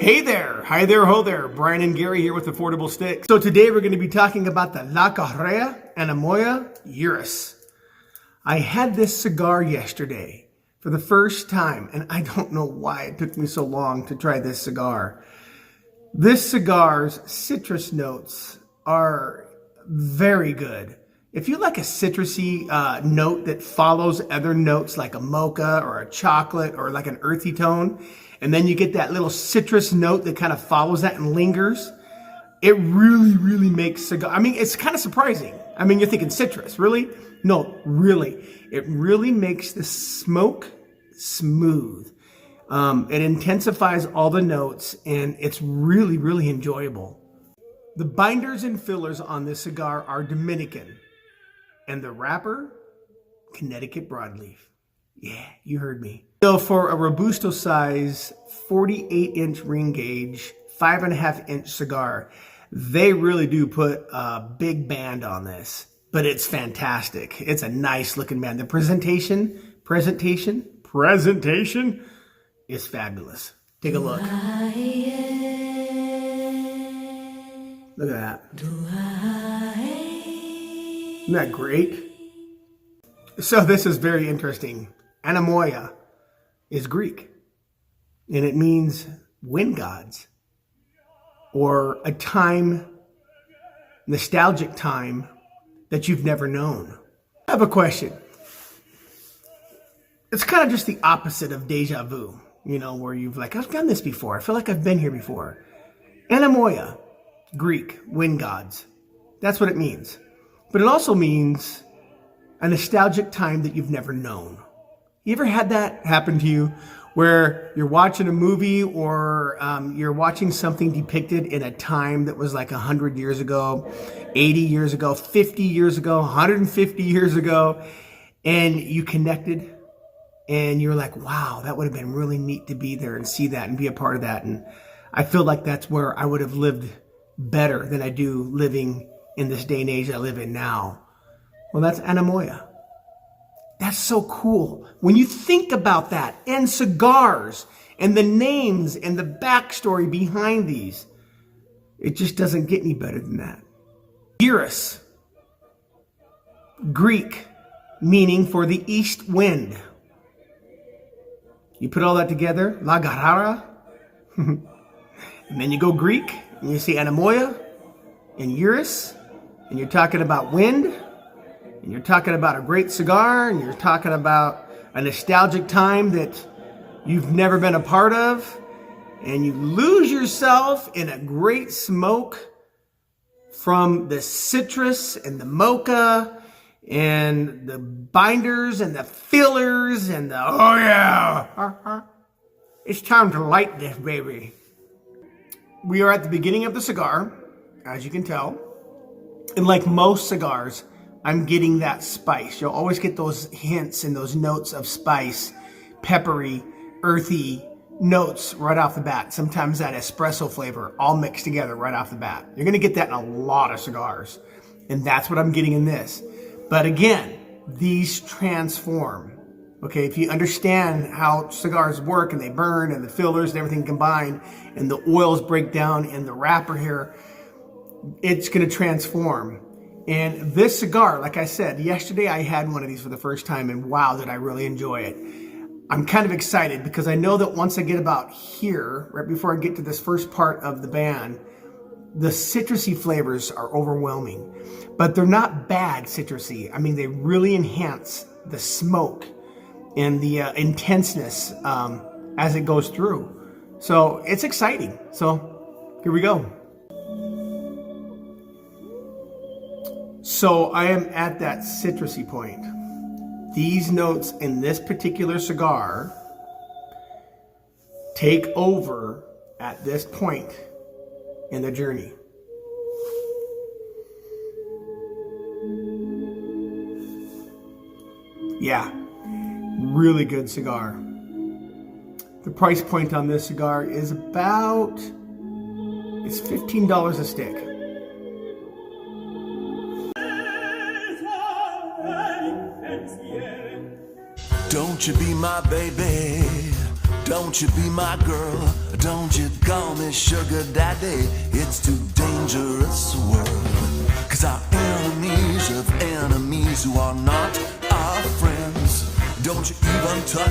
Hey there, hi there, ho there. Brian and Gary here with Affordable Sticks. So today we're going to be talking about the Galera Anemoi Eurus. I had this cigar yesterday for the first time, and I don't know why it took me so long to try this cigar. This cigar's citrus notes are very good. If you like a citrusy note that follows other notes like a mocha or a chocolate or like an earthy tone, and then you get that little citrus note that kind of follows that and lingers, it really makes cigar. I mean, it's kind of surprising. I mean, you're thinking citrus, really? No, really. It really makes the smoke smooth. It intensifies all the notes, and it's really enjoyable. The binders and fillers on this cigar are Dominican, and the wrapper, Connecticut Broadleaf. Yeah, you heard me. So for a Robusto size, 48-inch ring gauge, 5.5-inch cigar, they really do put a big band on this, but it's fantastic. It's a nice looking band. The presentation is fabulous. Take a look. Look at that. Isn't that great? So this is very interesting. Anemoi is Greek, and it means wind gods, or a time, nostalgic time that you've never known. I have a question. It's kind of just the opposite of deja vu, you know, where you've like, I've done this before. I feel like I've been here before. Anemoi, Greek, wind gods. That's what it means. But it also means a nostalgic time that you've never known. You ever had that happen to you where you're watching a movie or you're watching something depicted in a time that was like 100 years ago, 80 years ago, 50 years ago, 150 years ago, and you connected and you're like, wow, that would have been really neat to be there and see that and be a part of that. And I feel like that's where I would have lived better than I do living in this day and age I live in now. Well, that's Anemoi. That's so cool. When you think about that, and cigars, and the names, and the backstory behind these, it just doesn't get any better than that. Eurus, Greek, meaning for the east wind. You put all that together, La Galera, and then you go Greek, and you see Anemoi, and Eurus, and you're talking about wind, and you're talking about a great cigar, and you're talking about a nostalgic time that you've never been a part of, and you lose yourself in a great smoke from the citrus and the mocha and the binders and the fillers and the, oh yeah, it's time to light this baby. We are at the beginning of the cigar, as you can tell, and like most cigars, I'm getting that spice. You'll always get those hints and those notes of spice, peppery, earthy notes right off the bat. Sometimes that espresso flavor all mixed together right off the bat. You're going to get that in a lot of cigars, and that's what I'm getting in this. But again, these transform. Okay, if you understand how cigars work and they burn and the fillers and everything combined and the oils break down in the wrapper here, it's going to transform. And this cigar, like I said, yesterday I had one of these for the first time, and wow, did I really enjoy it. I'm kind of excited because I know that once I get about here, right before I get to this first part of the band, the citrusy flavors are overwhelming. But they're not bad citrusy. I mean, they really enhance the smoke and the intenseness as it goes through. So it's exciting. So here we go. So I am at that citrusy point. These notes in this particular cigar take over at this point in the journey. Yeah, really good cigar. The price point on this cigar is about, it's $15 a stick. Don't you be my baby, Don't you be my girl, don't you call me sugar daddy. It's too dangerous a world. Cause our enemies of enemies who are not our friends. Don't you even touch